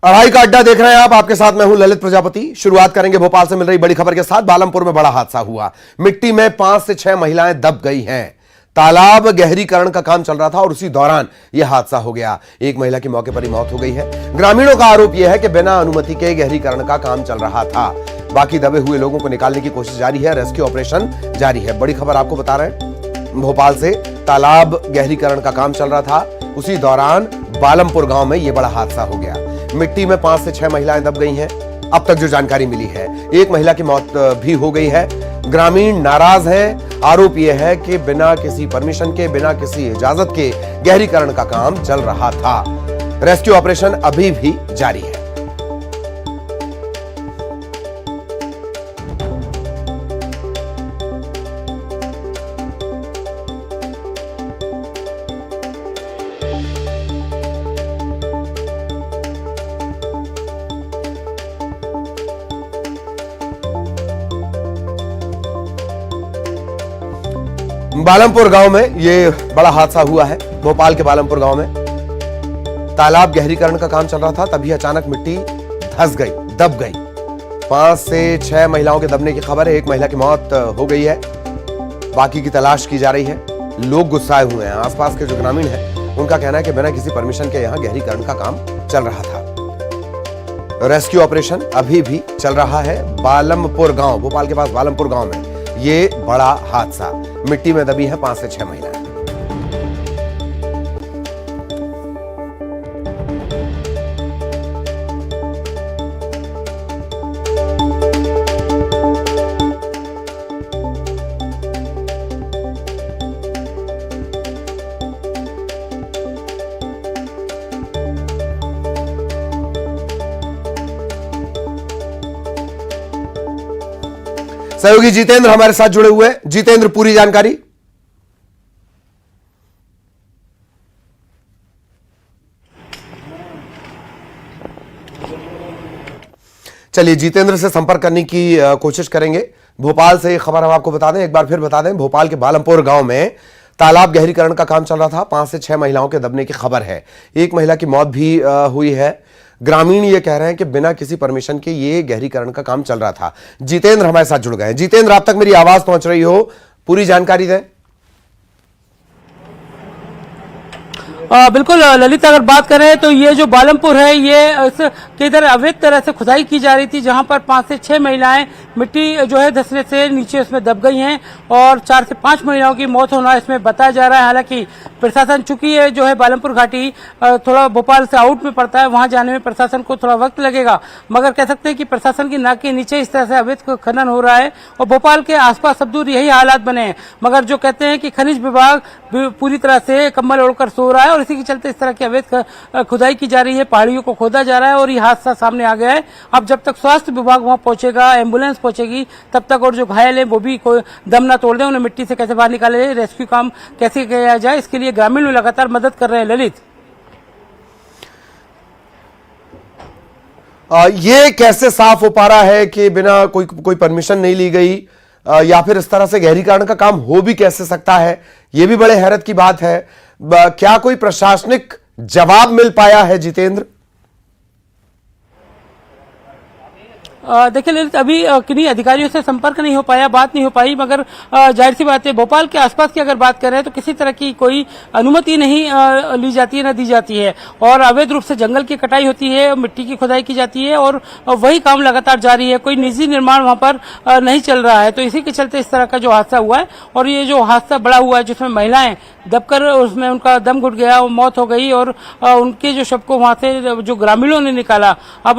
अढ़ाई का अड्डा देख रहे हैं आप। आपके साथ मैं हूं ललित प्रजापति। शुरुआत करेंगे भोपाल से मिल रही बड़ी खबर के साथ। बालमपुर में बड़ा हादसा हुआ। मिट्टी में 5 से 6 महिलाएं दब गई हैं। तालाब गहरीकरण का काम चल रहा था और उसी दौरान यह हादसा हो गया। एक महिला की मौके पर ही मौत हो गई है। ग्रामीणों का आरोप यह है कि बिना अनुमति के गहरीकरण का काम चल रहा था। बाकी दबे हुए लोगों को निकालने की कोशिश जारी है। रेस्क्यू ऑपरेशन जारी है। बड़ी खबर आपको बता रहे हैं भोपाल से। तालाब गहरीकरण का काम चल रहा था, उसी दौरान बालमपुर गांव में यह बड़ा हादसा हो गया। मिट्टी में 5 से 6 महिलाएं दब गई हैं। अब तक जो जानकारी मिली है, एक महिला की मौत भी हो गई है। ग्रामीण नाराज हैं। आरोप यह है कि बिना किसी परमिशन के, बिना किसी इजाजत के गहरीकरण का काम चल रहा था। रेस्क्यू ऑपरेशन अभी भी जारी है। बालमपुर गांव में यह बड़ा हादसा हुआ है। भोपाल के बालमपुर गांव में तालाब गहरीकरण का काम चल रहा था, तभी अचानक मिट्टी धंस गई, दब गई। 5 से 6 महिलाओं के दबने की खबर है। एक महिला की मौत हो गई है, बाकी की तलाश की जा रही है। लोग गुस्साए हुए हैं। आसपास के जो ग्रामीण हैं, उनका कहना है कि बिना किसी परमिशन के यहां गहरीकरण का काम चल रहा था। रेस्क्यू ऑपरेशन अभी भी चल रहा है। बालमपुर गांव, भोपाल के पास बालमपुर गांव में ये बड़ा हादसा। मिट्टी में दबी है 5 से 6 महिलाएं। सहयोगी जितेंद्र हमारे साथ जुड़े हुए हैं। जितेंद्र, पूरी जानकारी। चलिए जितेंद्र से संपर्क करने की कोशिश करेंगे। भोपाल से खबर हम आपको बता दें, एक बार फिर बता दें, भोपाल के बालमपुर गांव में तालाब गहरीकरण का काम चल रहा था। 5 से 6 महिलाओं के दबने की खबर है। एक महिला की मौत भी हुई है। ग्रामीण ये कह रहे हैं कि बिना किसी परमिशन के ये गहरीकरण का काम चल रहा था। जितेंद्र हमारे साथ जुड़ गए हैं। जितेंद्र, आप तक मेरी आवाज पहुंच रही हो, पूरी जानकारी दें। बिल्कुल ललित, अगर बात करें तो ये जो बालमपुर है, ये के इधर अवैध तरह से खुदाई की जा रही थी, जहां पर 5 से 6 महिलाएं मिट्टी जो है धंसने से नीचे उसमें दब गई हैं और 4 से 5 महिलाओं की मौत होना इसमें बताया जा रहा है। हालांकि प्रशासन, चूंकि ये जो है बालमपुर घाटी थोड़ा भोपाल से आउट में पड़ता है, वहां जाने में प्रशासन को थोड़ा वक्त लगेगा, मगर कह सकते हैं कि प्रशासन की नाक के नीचे इस तरह से अवैध खनन हो रहा है और भोपाल के आसपास सब दूर यही हालात बने हैं। मगर जो कहते हैं कि खनिज विभाग पूरी तरह से कम्बल ओढ़कर सो रहा है और इसी के चलते इस तरह की अवैध खुदाई की जा रही है, पहाड़ियों को खोदा जा रहा है और ये हादसा सामने आ गया है। अब जब तक स्वास्थ्य विभाग वहां पहुंचेगा, एम्बुलेंस पहुंचेगी, तब तक और जो घायल है वो भी कोई दम ना तोड़ दे, उन्हें मिट्टी से कैसे बाहर निकाले जाए, रेस्क्यू काम कैसे किया जाए, इसके लिए ग्रामीण लगातार मदद कर रहे हैं। ललित, ये कैसे साफ हो पा रहा है कि बिना कोई परमिशन नहीं ली गई, या फिर इस तरह से गहरीकरण का काम हो भी कैसे सकता है? यह भी बड़े हैरत की बात है। क्या कोई प्रशासनिक जवाब मिल पाया है जितेंद्र? देखिए ललित, अभी किन्हीं अधिकारियों से संपर्क नहीं हो पाया, बात नहीं हो पाई, मगर जाहिर सी बात है, भोपाल के आसपास की अगर बात करें तो किसी तरह की कोई अनुमति नहीं ली जाती है, न दी जाती है और अवैध रूप से जंगल की कटाई होती है, मिट्टी की खुदाई की जाती है और वही काम लगातार जारी है। कोई निजी निर्माण वहां पर नहीं चल रहा है, तो इसी के चलते इस तरह का जो हादसा हुआ है और ये जो हादसा बड़ा हुआ है, जिसमें महिलाएं दबकर उसमें उनका दम घुट गया, मौत हो गई और उनके जो शव को वहां से जो ग्रामीणों ने निकाला। अब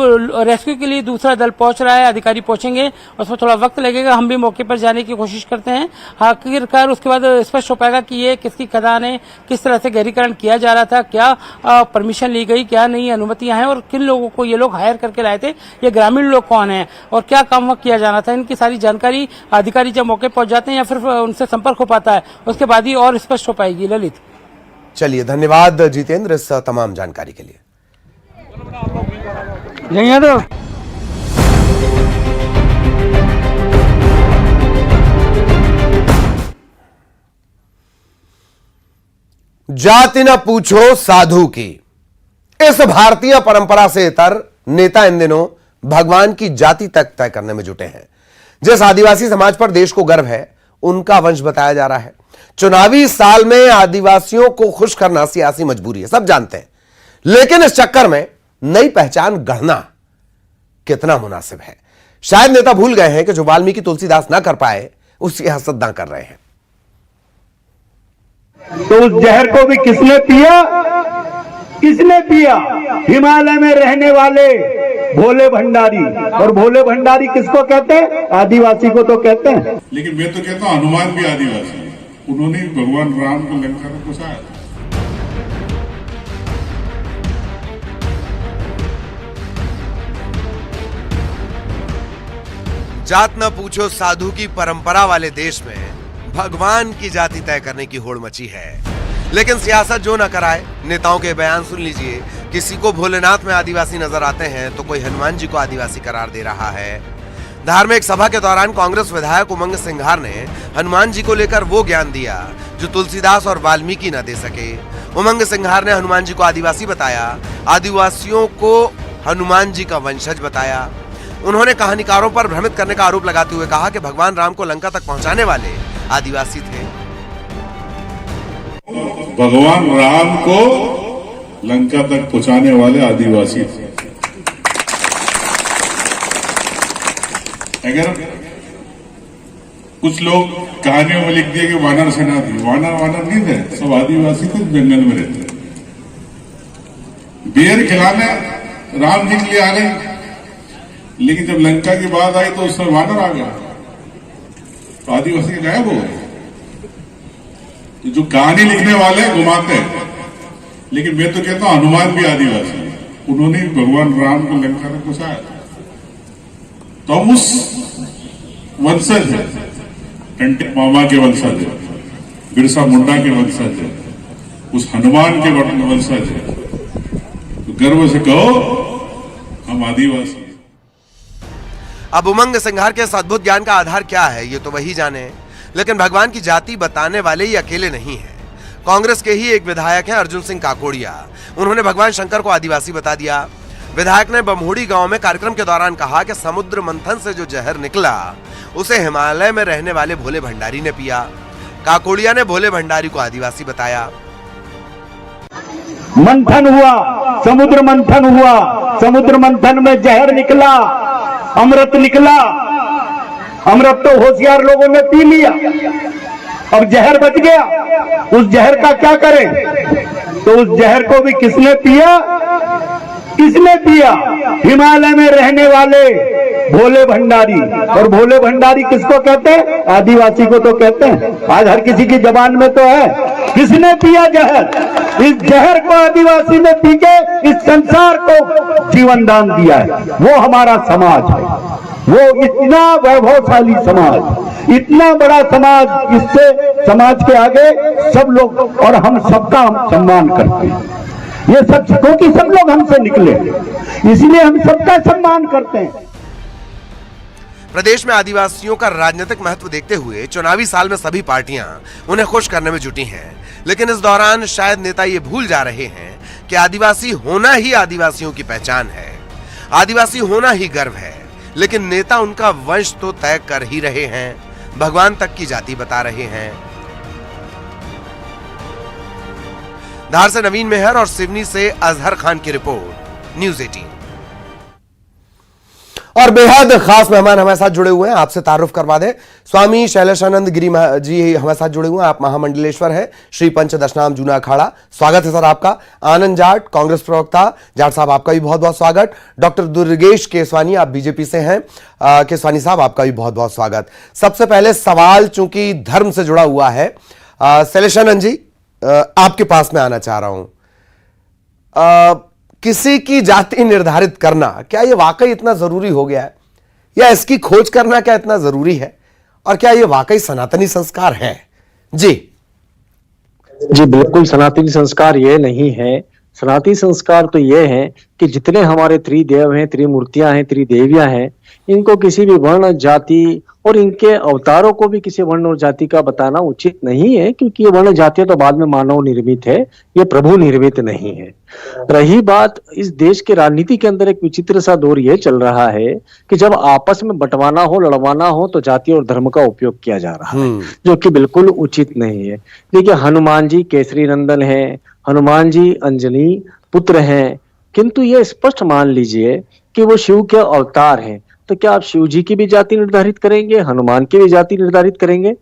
रेस्क्यू के लिए दूसरा दल पहुंच रहा है, अधिकारी पहुंचेंगे, उसमें थोड़ा वक्त लगेगा। हम भी मौके पर जाने की कोशिश करते हैं। आखिरकार उसके बाद स्पष्ट हो पाएगा कि ये किसकी खदान है, किस तरह से गहरीकरण किया जा रहा था, क्या परमिशन ली गई, क्या नहीं अनुमतियां हैं और किन लोगों को ये लोग हायर करके लाए थे, ये ग्रामीण लोग कौन है और क्या काम वहां किया जाना था। इनकी सारी जानकारी अधिकारी जब मौके पहुंच जाते हैं या फिर उनसे संपर्क हो पाता है, उसके बाद ही और स्पष्ट हो पाएगी। ललित, चलिए, धन्यवाद जितेंद्र इस तमाम जानकारी के लिए। जाति न पूछो साधु की, इस भारतीय परंपरा से इतर नेता इन दिनों भगवान की जाति तक तय करने में जुटे हैं। जिस आदिवासी समाज पर देश को गर्व है, उनका वंश बताया जा रहा है। चुनावी साल में आदिवासियों को खुश करना सियासी मजबूरी है, सब जानते हैं, लेकिन इस चक्कर में नई पहचान गढ़ना कितना मुनासिब है। शायद नेता भूल गए हैं कि जो वाल्मीकि तुलसीदास ना कर पाए, उसकी हसद ना कर रहे हैं। तो उस जहर को भी किसने पिया? किसने पिया? हिमालय में रहने वाले भोले भंडारी। और भोले भंडारी किसको कहते हैं? आदिवासी को तो कहते हैं। लेकिन मैं तो कहता हूं हनुमान भी आदिवासी है। उन्होंने भगवान राम को लंका में घुसाया। जात न पूछो साधु की परंपरा वाले देश में भगवान की जाति तय करने की होड़ मची है। लेकिन सियासत जो न कराए, नेताओं के बयान सुन लीजिए। किसी को भोलेनाथ में आदिवासी नजर आते हैं तो कोई हनुमान जी को आदिवासी करार दे रहा है। धार्मिक सभा के दौरान कांग्रेस विधायक उमंग सिंघार ने हनुमान जी को लेकर वो ज्ञान दिया जो तुलसीदास और वाल्मीकि न दे सके। उमंग सिंघार ने हनुमान जी को आदिवासी बताया, आदिवासियों को हनुमान जी का वंशज बताया। उन्होंने कहानीकारों पर भ्रमित करने का आरोप लगाते हुए कहा कि भगवान राम को लंका तक पहुंचाने वाले आदिवासी थे। भगवान राम को लंका तक पहुंचाने वाले आदिवासी थे। अगर कुछ लोग कहानियों में लिख दिए कि वानर सेना थी, वानर नहीं थे, सब आदिवासी थे, जंगल में रहते। बेर खिलाने राम जी के लिए आ गए, लेकिन जब लंका की बात आई तो उसमें वानर आ गया, तो आदिवासी गायब हो गए। जो कहानी लिखने वाले घुमाते हैं, लेकिन मैं तो कहता हूं हनुमान भी आदिवासी है। उन्होंने भगवान राम को लंका में घुसाया। तो हम उस वंशज है, टंटे मामा के वंशज है, बिरसा मुंडा के वंशज है, उस हनुमान के वंशज है। तो गर्व से कहो हम आदिवासी। अब उमंग सिंघार के इस अद्भुत ज्ञान का आधार क्या है, ये तो वही जाने। लेकिन भगवान की जाति बताने वाले ही अकेले नहीं हैं। कांग्रेस के ही एक विधायक हैं अर्जुन सिंह काकोड़िया। उन्होंने भगवान शंकर को आदिवासी बता दिया। विधायक ने बमहोड़ी गांव में कार्यक्रम के दौरान कहा कि समुद्र मंथन से जो जहर निकला, उसे हिमालय में रहने वाले भोले भंडारी ने पिया। काकोड़िया ने भोले भंडारी को आदिवासी बताया। मंथन हुआ, समुद्र मंथन हुआ, समुद्र मंथन में जहर निकला, अमृत निकला। अमृत तो होशियार लोगों ने पी लिया, अब जहर बच गया। उस जहर का क्या करें? तो उस जहर को भी किसने पिया? किसने पिया? हिमालय में रहने वाले भोले भंडारी। और भोले भंडारी किसको कहते हैं? आदिवासी को तो कहते हैं। आज हर किसी की जबान में तो है। किसने पिया जहर? इस जहर को आदिवासी ने पी के इस संसार को जीवन दान दिया है। वो हमारा समाज है, वो इतना वैभवशाली समाज, इतना बड़ा समाज। इससे समाज के आगे सब लोग और हम सबका हम सम्मान करते हैं। ये सब क्योंकि सब लोग हमसे निकले, इसलिए हम सबका सम्मान करते हैं। प्रदेश में आदिवासियों का राजनीतिक महत्व देखते हुए चुनावी साल में सभी पार्टियां उन्हें खुश करने में जुटी हैं। लेकिन इस दौरान शायद नेता ये भूल जा रहे हैं कि आदिवासी होना ही आदिवासियों की पहचान है, आदिवासी होना ही गर्व है। लेकिन नेता उनका वंश तो तय कर ही रहे हैं, भगवान तक की जाति बता रहे हैं। धार से नवीन मेहर और सिवनी से अजहर खान की रिपोर्ट, न्यूज़ 18। और बेहद खास मेहमान हमारे साथ जुड़े हुए हैं, आपसे तारुफ करवा दें। स्वामी शैलेशानंद गिरी जी हमारे साथ जुड़े हुए हैं। आप महामंडलेश्वर हैं, श्री पंचदशनाम जूना अखाड़ा। स्वागत है सर आपका। आनंद जाट, कांग्रेस प्रवक्ता, जाट साहब आपका भी बहुत बहुत स्वागत। डॉक्टर दुर्गेश केसवानी, आप बीजेपी से हैं। केसवानी साहब आपका भी बहुत बहुत स्वागत। सबसे पहले सवाल चूंकि धर्म से जुड़ा हुआ है, शैलेशानंद जी आपके पास में आना चाह रहा हूं। किसी की जाति निर्धारित करना क्या ये वाकई इतना जरूरी हो गया है, या इसकी खोज करना क्या इतना जरूरी है, और क्या ये वाकई सनातनी संस्कार है? जी बिल्कुल सनातनी संस्कार ये नहीं है। सनातनी संस्कार तो ये है कि जितने हमारे त्रिदेव हैं, त्रिमूर्तियां हैं, त्रिदेवियां हैं, इनको किसी भी वर्ण, जाति और इनके अवतारों को भी किसी वर्ण और जाति का बताना उचित नहीं है, क्योंकि ये वर्ण जातियां तो बाद में मानव निर्मित है, ये प्रभु निर्मित नहीं है। रही बात इस देश की राजनीति के अंदर, एक विचित्र सा दौर ये चल रहा है कि जब आपस में बंटवाना हो, लड़वाना हो, तो जाति और धर्म का उपयोग किया जा रहा है, जो कि बिल्कुल उचित नहीं है। देखिए, हनुमान जी केसरी नंदन है, हनुमान जी अंजनी पुत्र हैं, किंतु ये स्पष्ट मान लीजिए कि वो शिव के अवतार हैं। तो क्या आप शिव जी की भी जाति निर्धारित करेंगे, हनुमान की भी जाति निर्धारित करेंगे?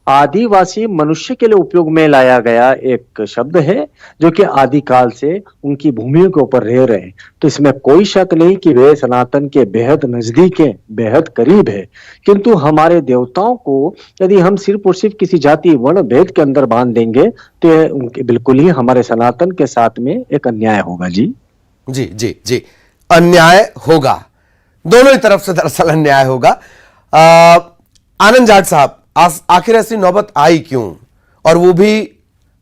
आदिवासी मनुष्य के लिए उपयोग में लाया गया एक शब्द है, जो कि आदिकाल से उनकी भूमियों के ऊपर रह रहे हैं। तो इसमें कोई शक नहीं कि वे सनातन के बेहद नजदीक है, बेहद करीब है। किंतु हमारे देवताओं को यदि हम सिर्फ और सिर्फ किसी जाति वर्ण भेद के अंदर बांध देंगे, तो उनके बिल्कुल ही हमारे सनातन के साथ में एक अन्याय होगा। जी जी जी जी, अन्याय होगा, दोनों ही तरफ से दरअसल अन्याय होगा। आनंद जाट साहब, आखिर ऐसी नौबत आई क्यों, और वो भी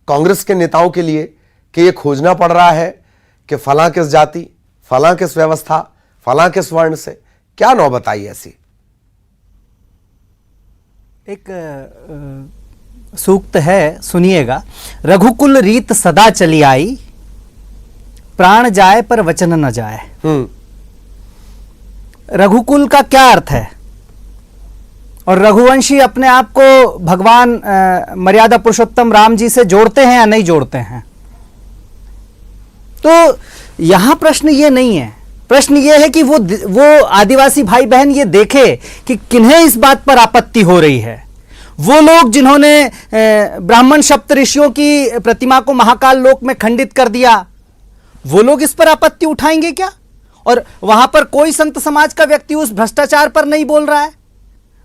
कांग्रेस के नेताओं के लिए, कि ये खोजना पड़ रहा है कि फलां किस जाति, फलां किस व्यवस्था, फलां किस वर्ण से, क्या नौबत आई ऐसी? एक सूक्त है, सुनिएगा। रघुकुल रीत सदा चली आई, प्राण जाए पर वचन न जाए। रघुकुल का क्या अर्थ है? और रघुवंशी अपने आप को भगवान मर्यादा पुरुषोत्तम राम जी से जोड़ते हैं या नहीं जोड़ते हैं? तो यहां प्रश्न ये नहीं है, प्रश्न ये है कि वो आदिवासी भाई बहन ये देखे कि किन्हें इस बात पर आपत्ति हो रही है। वो लोग जिन्होंने ब्राह्मण सप्त ऋषियों की प्रतिमा को महाकाल लोक में खंडित कर दिया, वो लोग इस पर आपत्ति उठाएंगे क्या? और वहां पर कोई संत समाज का व्यक्ति उस भ्रष्टाचार पर नहीं बोल रहा है।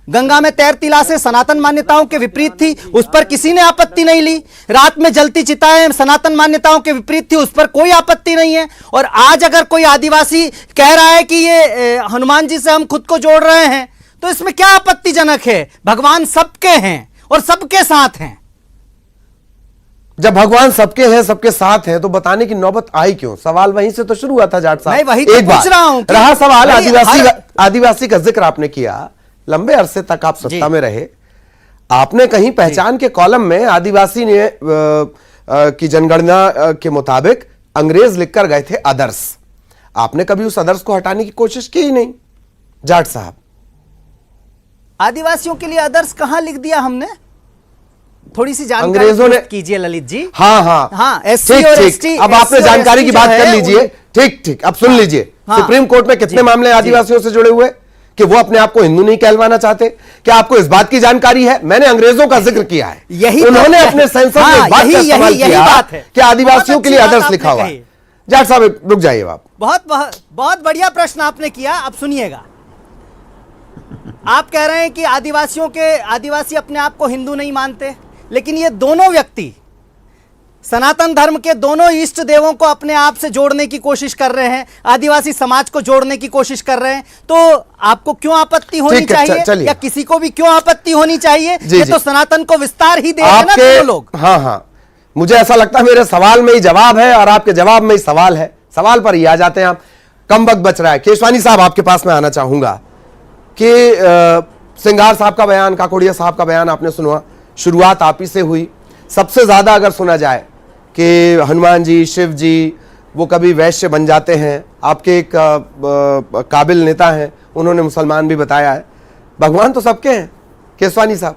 गंगा में तैरती लाशें सनातन मान्यताओं के विपरीत थी, उस पर किसी ने आपत्ति नहीं ली। रात में जलती चिताएं सनातन मान्यताओं के विपरीत थी, उस पर कोई आपत्ति नहीं है। और आज अगर कोई आदिवासी कह रहा है कि ये हनुमान जी से हम खुद को जोड़ रहे हैं, तो इसमें क्या आपत्तिजनक है? भगवान सबके हैं और सबके साथ हैं। जब भगवान सबके हैं, सबके साथ हैं, तो बताने की नौबत आई क्यों? सवाल वहीं से तो शुरू हुआ था जाट साहब। मैं वही तो पूछ रहा हूं। रहा सवाल आदिवासी का जिक्र आपने किया, लंबे अरसे तक आप सत्ता में रहे, आपने कहीं पहचान के कॉलम में आदिवासी ने की जनगणना के मुताबिक अंग्रेज लिखकर गए थे अदर्स। आपने कभी उस अदर्स को हटाने की कोशिश की ही नहीं जाट साहब। आदिवासियों के लिए अदर्स कहां लिख दिया हमने? थोड़ी सी जानकारी अंग्रेजों ने कीजिए ललित जी। हाँ हाँ हाँ, ठीक ठीक, अब आपने जानकारी की बात कर लीजिए। ठीक ठीक, अब सुन लीजिए, सुप्रीम कोर्ट में कितने मामले आदिवासियों से जुड़े हुए कि वो अपने आप को हिंदू नहीं कहलवाना चाहते? क्या आपको इस बात की जानकारी है? मैंने अंग्रेजों का जिक्र किया है, यही उन्होंने अपने सेंसस में इस बात का इस्तेमाल किया कि आदिवासियों के लिए अदर्स लिखा हुआ है। जाट साहब रुक जाइए आप। बहुत बढ़िया प्रश्न आपने किया। अब सुनिएगा, आप कह रहे हैं कि आदिवासी अपने आप को हिंदू नहीं मानते, लेकिन ये दोनों व्यक्ति सनातन धर्म के दोनों इष्ट देवों को अपने आप से जोड़ने की कोशिश कर रहे हैं, आदिवासी समाज को जोड़ने की कोशिश कर रहे हैं। तो आपको क्यों आपत्ति होनी चाहिए, या किसी को भी क्यों आपत्ति होनी चाहिए? ये तो सनातन को विस्तार ही दे रहे हैं ना लोग। हाँ हाँ, मुझे ऐसा लगता है मेरे सवाल में ही जवाब है और आपके जवाब में ही सवाल है। सवाल पर ही आ जाते हैं आप, कम वक्त बच रहा है। केशवानी साहब, आपके पास मैं आना चाहूंगा कि सिंगार साहब का बयान, काकोड़िया साहब का बयान आपने सुना, शुरुआत आप ही से हुई। सबसे ज्यादा अगर सुना जाए कि हनुमान जी, शिव जी वो कभी वैश्य बन जाते हैं। आपके एक काबिल नेता हैं, उन्होंने मुसलमान भी बताया है। भगवान तो सबके हैं केशवानी साहब।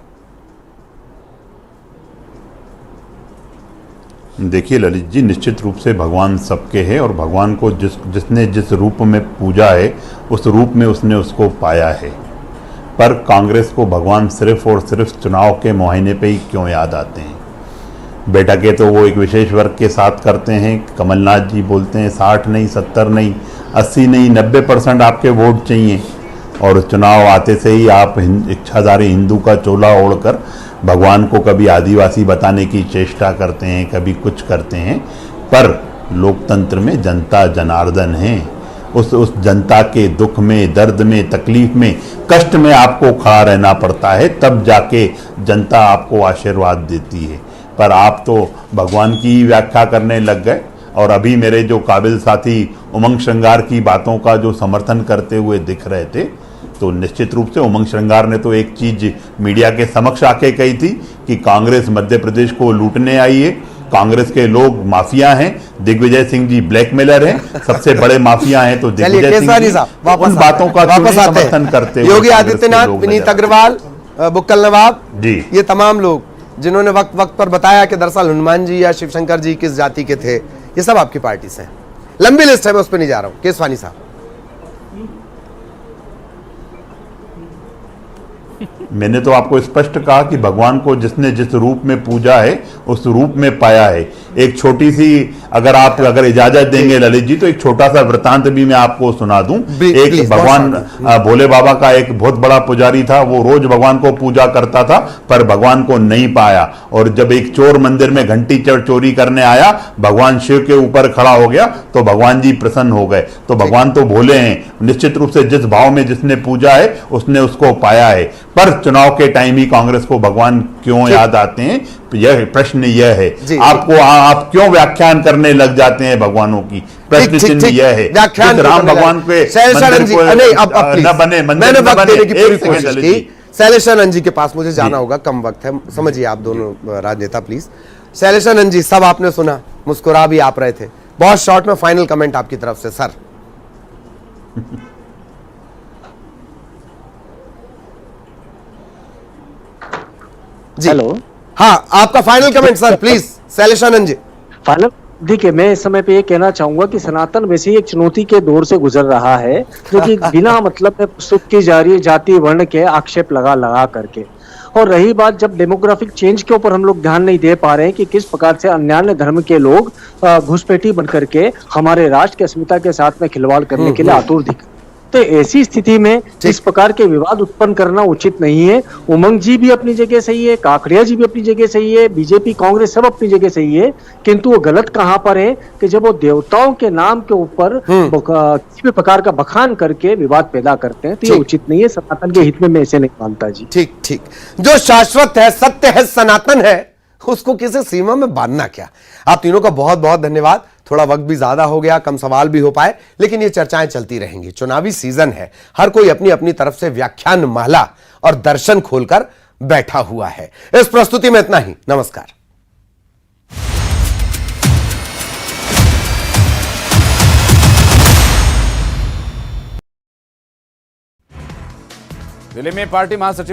देखिए ललित जी, निश्चित रूप से भगवान सबके हैं और भगवान को जिसने जिस रूप में पूजा है उस रूप में उसने उसको पाया है। पर कांग्रेस को भगवान सिर्फ और सिर्फ चुनाव के मुआयने पे ही क्यों याद आते हैं? बेटा के तो वो एक विशेष वर्ग के साथ करते हैं। कमलनाथ जी बोलते हैं 60 नहीं, 70 नहीं, 80 नहीं, 90% आपके वोट चाहिए, और चुनाव आते से ही आप इच्छाधारी हिंदू का चोला ओढ़कर भगवान को कभी आदिवासी बताने की चेष्टा करते हैं, कभी कुछ करते हैं। पर लोकतंत्र में जनता जनार्दन है। उस जनता के दुख में, दर्द में, तकलीफ में, कष्ट में आपको खड़ा रहना पड़ता है, तब जाके जनता आपको आशीर्वाद देती है। पर आप तो भगवान की ही व्याख्या करने लग गए। और अभी मेरे जो काबिल साथी उमंग श्रृंगार की बातों का जो समर्थन करते हुए दिख रहे थे, तो निश्चित रूप से उमंग श्रृंगार ने तो एक चीज मीडिया के समक्ष आके कही थी कि कांग्रेस मध्य प्रदेश को लूटने आई है, कांग्रेस के लोग माफिया हैं, दिग्विजय सिंह जी ब्लैकमेलर हैं, सबसे बड़े माफिया हैं। तो दिग्विजय सिंह जी उन बातों का समर्थन करते हुए योगी आदित्यनाथ, विनीत अग्रवाल, बुक्कल नवाब जी, ये तमाम लोग जिन्होंने वक्त वक्त पर बताया कि दरअसल हनुमान जी या शिवशंकर जी किस जाति के थे, ये सब आपकी पार्टी से हैं। लंबी लिस्ट है, मैं उस पर नहीं जा रहा हूं। केसवानी साहब, मैंने तो आपको स्पष्ट कहा कि भगवान को जिसने जिस रूप में पूजा है उस रूप में पाया है। एक छोटी सी अगर इजाजत देंगे ललित जी, तो एक छोटा सा वृतांत भी मैं आपको सुना दूं। एक भगवान भोले बाबा का एक बहुत बड़ा पुजारी था, वो रोज भगवान को पूजा करता था पर भगवान को नहीं पाया, और जब एक चोर मंदिर में घंटी चोरी करने आया, भगवान शिव के ऊपर खड़ा हो गया तो भगवान जी प्रसन्न हो गए। तो भगवान तो भोले हैं, निश्चित रूप से जिस भाव में जिसने पूजा है उसने उसको पाया है। पर चुनाव के टाइम ही कांग्रेस को भगवान क्यों याद आते हैं, यह प्रश्न यह है। आपको आप क्यों व्याख्यान करने लग जाते हैं भगवानों की, प्रश्न चिन्ह यह है। व्याख्यान राम भगवान पे शैलेशानंद जी न बने, मैंने वक्त देने की पूरी कोशिश की। शैलेशानंद जी के पास मुझे जाना होगा, कम वक्त है, समझिए आप दोनों राजनेता प्लीज। शैलेशानंद जी, सब आपने सुना, मुस्कुरा भी आप रहे थे, बहुत शॉर्ट में फाइनल कमेंट आपकी तरफ से सर। जी हेलो, हाँ, आपका final comment sir please, Shaileshanand ji. Final देखिए, मैं इस समय पे ये कहना चाहूंगा कि सनातन वैसे ही एक चुनौती के दौर से गुजर रहा है, जो कि बिना मतलब में प्रस्तुत की जा रही है जाति वर्ण के आक्षेप लगा लगा करके। और रही बात जब डेमोग्राफिक चेंज के ऊपर हम लोग ध्यान नहीं दे पा रहे हैं कि किस प्रकार से अन्य धर्म के लोग घुसपैठी बन करके हमारे राष्ट्र की अस्मिता के साथ में खिलवाड़ करने के लिए आतुर दिख, तो ऐसी स्थिति में इस प्रकार के विवाद उत्पन्न करना उचित नहीं है। उमंग जी भी अपनी जगह सही है, काकड़िया जी भी अपनी जगह सही है, बीजेपी कांग्रेस सब अपनी जगह सही है, किंतु वो गलत कहां पर है कि जब वो देवताओं के नाम के ऊपर किसी भी प्रकार का बखान करके विवाद पैदा करते हैं, तो ये उचित नहीं है। सनातन के हित में मैं ऐसे नहीं मानता जी। ठीक ठीक, जो शाश्वत है, सत्य है, सनातन है, उसको किसी सीमा में बांधना क्या। आप तीनों का बहुत बहुत धन्यवाद। थोड़ा वक्त भी ज्यादा हो गया, कम सवाल भी हो पाए, लेकिन ये चर्चाएं चलती रहेंगी। चुनावी सीजन है, हर कोई अपनी अपनी तरफ से व्याख्यान माला और दर्शन खोलकर बैठा हुआ है। इस प्रस्तुति में इतना ही, नमस्कार। दिल्ली में पार्टी महासचिव